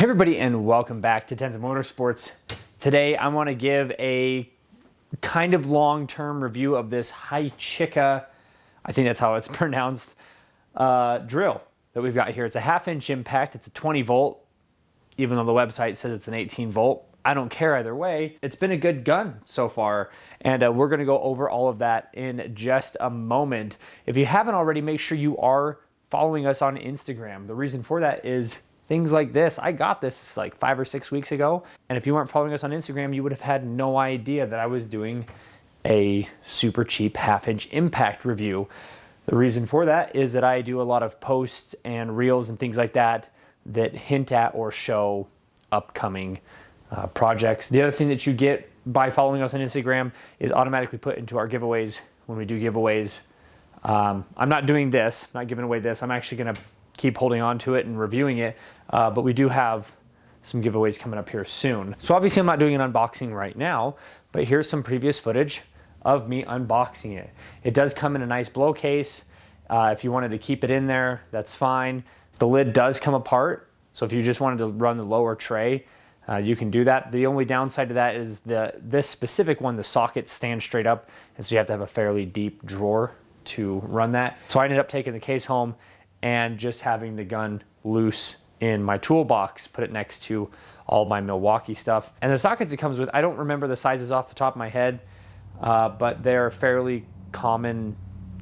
Hey everybody, and welcome back to Tenza Motorsports. Today I want to give a kind of long-term review of this Hychicka, I think that's how it's pronounced, drill that we've got here. It's a 1/2-inch impact. It's a 20 volt, even though the website says it's an 18 volt. I don't care either way. It's been a good gun so far, and we're going to go over all of that in just a moment. If you haven't already, make sure you are following us on Instagram. The reason for that is things like this. I got this like 5 or 6 weeks ago, and if you weren't following us on Instagram, you would have had no idea that I was doing a super cheap 1/2-inch impact review. The reason for that is that I do a lot of posts and reels and things like that that hint at or show upcoming projects. The other thing that you get by following us on Instagram is automatically put into our giveaways when we do giveaways. I'm not doing this, I'm not giving away this. I'm actually going to keep holding on to it and reviewing it, but we do have some giveaways coming up here soon. So obviously I'm not doing an unboxing right now, but here's some previous footage of me unboxing it. It does come in a nice blow case. If you wanted to keep it in there, that's fine. The lid does come apart, so if you just wanted to run the lower tray, you can do that. The only downside to that is this specific one, the socket stands straight up, and so you have to have a fairly deep drawer to run that. So I ended up taking the case home and just having the gun loose in my toolbox, put it next to all my Milwaukee stuff. And the sockets it comes with, I don't remember the sizes off the top of my head, but they're fairly common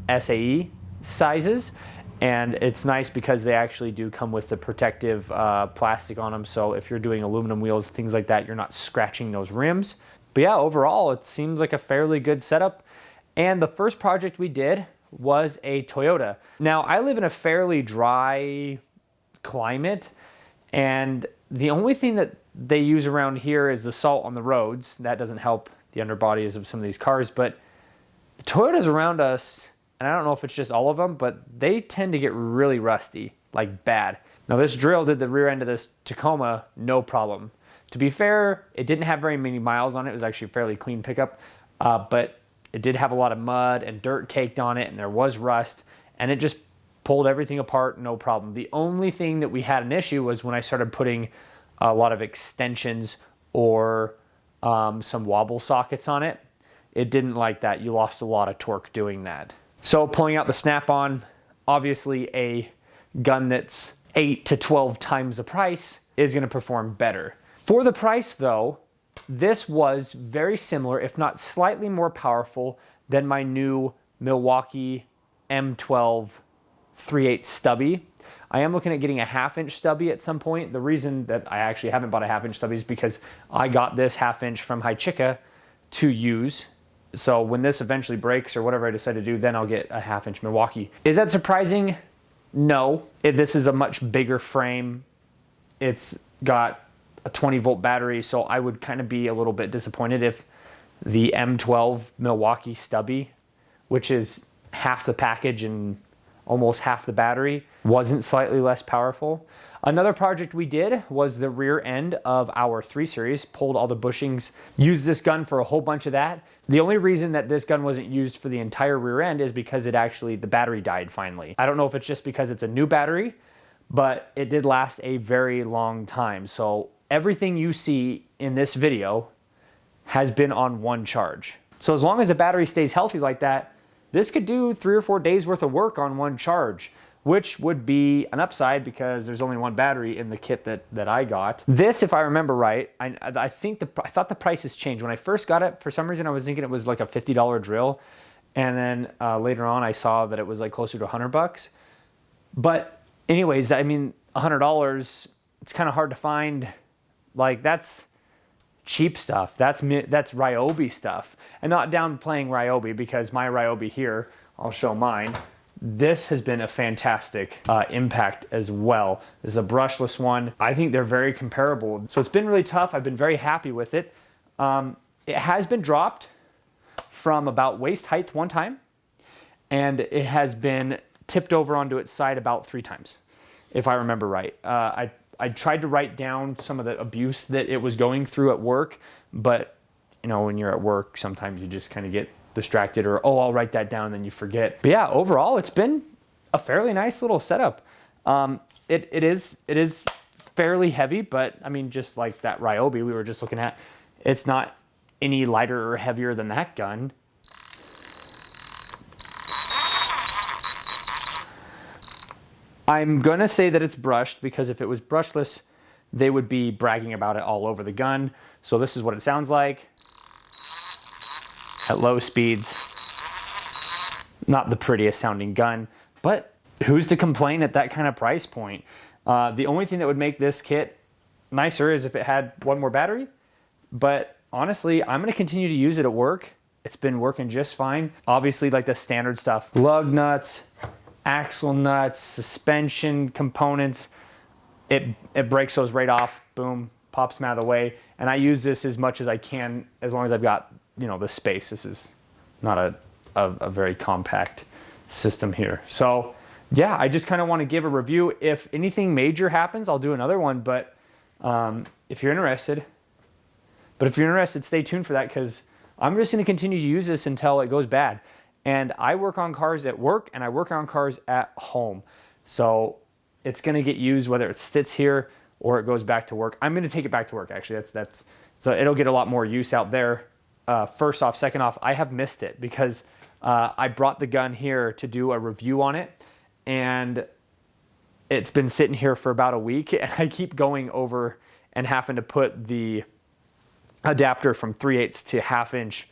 SAE sizes. And it's nice because they actually do come with the protective plastic on them. So if you're doing aluminum wheels, things like that, you're not scratching those rims. But yeah, overall, it seems like a fairly good setup. And the first project we did was a Toyota. Now, I live in a fairly dry climate, and the only thing that they use around here is the salt on the roads. That doesn't help the underbodies of some of these cars, but the Toyotas around us, and I don't know if it's just all of them, but they tend to get really rusty, like bad. Now, this drill did the rear end of this Tacoma, no problem. To be fair, it didn't have very many miles on it. It was actually a fairly clean pickup, but it did have a lot of mud and dirt caked on it, and there was rust, and it just pulled everything apart, no problem. The only thing that we had an issue was when I started putting a lot of extensions or some wobble sockets on it. It didn't like that. You lost a lot of torque doing that. So pulling out the snap-on, obviously a gun that's 8 to 12 times the price is going to perform better. For the price, though, this was very similar, if not slightly more powerful than my new Milwaukee M12 3/8 stubby. I am looking at getting a 1/2-inch stubby at some point. The reason that I actually haven't bought a 1/2-inch stubby is because I got this 1/2-inch from Hychicka to use. So when this eventually breaks or whatever I decide to do, then I'll get a 1/2-inch Milwaukee. Is that surprising? No. This is a much bigger frame. It's got a 20 volt battery, so I would kind of be a little bit disappointed if the M12 Milwaukee stubby, which is half the package and almost half the battery, wasn't slightly less powerful. Another project we did was the rear end of our 3 Series, pulled all the bushings, used this gun for a whole bunch of that. The only reason that this gun wasn't used for the entire rear end is because the battery died finally. I don't know if it's just because it's a new battery, but it did last a very long time. So everything you see in this video has been on one charge. So as long as the battery stays healthy like that, this could do 3 or 4 days worth of work on one charge, which would be an upside because there's only one battery in the kit that I got. This, if I remember right, I thought the price has changed. When I first got it, for some reason I was thinking it was like a $50 drill, and then later on I saw that it was like closer to $100. But anyways, I mean, $100, it's kind of hard to find. Like, that's cheap stuff. That's Ryobi stuff. And not downplaying Ryobi, because my Ryobi here, I'll show mine. This has been a fantastic impact as well. This is a brushless one. I think they're very comparable. So it's been really tough. I've been very happy with it. It has been dropped from about waist height one time, and it has been tipped over onto its side about 3 times, if I remember right. I tried to write down some of the abuse that it was going through at work, but you know, when you're at work, sometimes you just kind of get distracted, or, oh, I'll write that down, and then you forget. But yeah, overall, it's been a fairly nice little setup. It is fairly heavy, but I mean, just like that Ryobi we were just looking at, it's not any lighter or heavier than that gun. I'm gonna say that it's brushed because if it was brushless, they would be bragging about it all over the gun. So this is what it sounds like at low speeds. Not the prettiest sounding gun, but who's to complain at that kind of price point? The only thing that would make this kit nicer is if it had one more battery, but honestly, I'm gonna continue to use it at work. It's been working just fine. Obviously, like the standard stuff, lug nuts, axle nuts, suspension components, it breaks those right off, boom, pops them out of the way. And I use this as much as I can, as long as I've got, you know, the space. This is not a very compact system here. So yeah, I just kind of want to give a review. If anything major happens, I'll do another one, but if you're interested, stay tuned for that, because I'm just going to continue to use this until it goes bad. And I work on cars at work and I work on cars at home. So it's going to get used whether it sits here or it goes back to work. I'm going to take it back to work, actually. So it'll get a lot more use out there. First off. Second off, I have missed it because I brought the gun here to do a review on it, and it's been sitting here for about a week, and I keep going over and having to put the adapter from 3/8 to 1/2 inch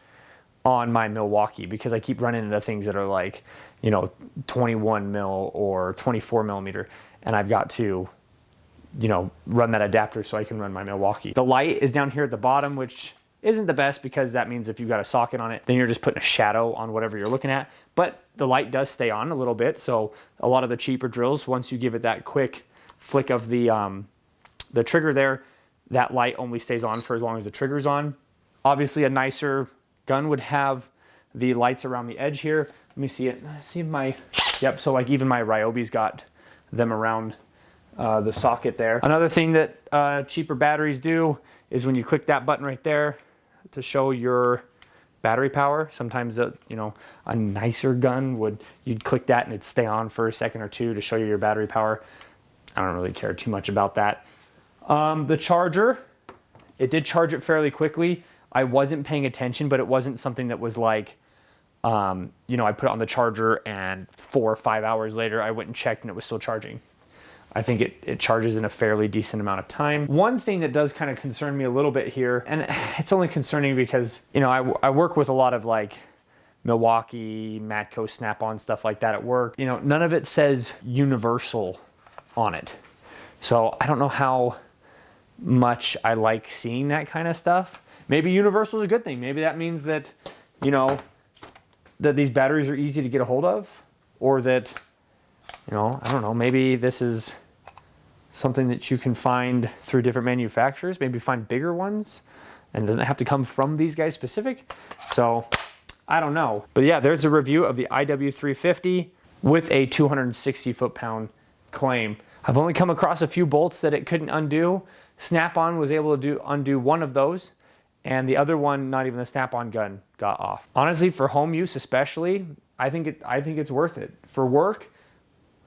on my Milwaukee, because I keep running into things that are like, you know, 21 mil or 24 millimeter, and I've got to, you know, run that adapter so I can run my Milwaukee. The light is down here at the bottom, which isn't the best, because that means if you've got a socket on it, then you're just putting a shadow on whatever you're looking at. But the light does stay on a little bit, so a lot of the cheaper drills, once you give it that quick flick of the trigger there, that light only stays on for as long as the trigger's on. Obviously, a nicer gun would have the lights around the edge here. Let me see it. See my, yep. So like even my Ryobi's got them around the socket there. Another thing that cheaper batteries do is when you click that button right there to show your battery power. Sometimes you know, a nicer gun you'd click that and it'd stay on for a second or two to show you your battery power. I don't really care too much about that. The charger, it did charge it fairly quickly. I wasn't paying attention, but it wasn't something that was like, you know, I put it on the charger and 4 or 5 hours later I went and checked and it was still charging. I think it charges in a fairly decent amount of time. One thing that does kind of concern me a little bit here, and it's only concerning because, you know, I work with a lot of like Milwaukee, Matco, Snap-on, stuff like that at work. You know, none of it says universal on it. So I don't know how much I like seeing that kind of stuff. Maybe universal is a good thing. Maybe that means that, you know, that these batteries are easy to get a hold of, or that, you know, I don't know, maybe this is something that you can find through different manufacturers, maybe find bigger ones, and it doesn't have to come from these guys specific. So I don't know. But yeah, there's a review of the IW350 with a 260 foot-pound claim. I've only come across a few bolts that it couldn't undo. Snap-on was able to undo one of those, and the other one, not even the Snap-on gun, got off. Honestly, for home use especially, I think it's worth it. For work,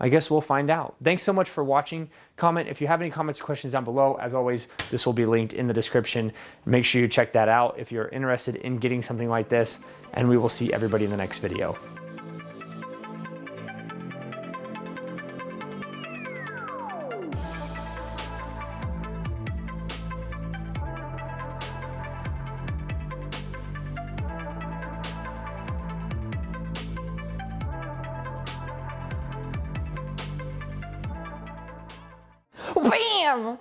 I guess we'll find out. Thanks so much for watching. Comment if you have any comments or questions down below. As always, this will be linked in the description. Make sure you check that out if you're interested in getting something like this, and we will see everybody in the next video. Bam!